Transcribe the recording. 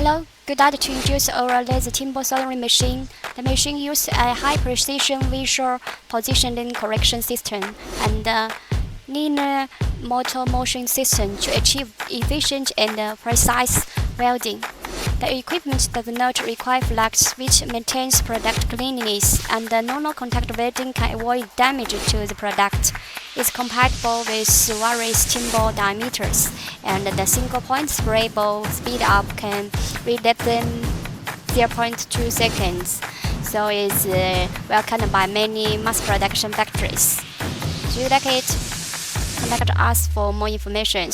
Hello, good day to introduce our laser timber soldering machine. The machine uses a high-precision visual positioning correction system and a linear motor motion system to achieve efficient and precise welding. The equipment does not require flux, which maintains product cleanliness, and the non-contact welding can avoid damage to the product. It's compatible with various timber diameters, and the single-point sprayable speed-up can reach less than 0.2 seconds, so it's welcomed by many mass production factories. Do you like it? Contact us for more information.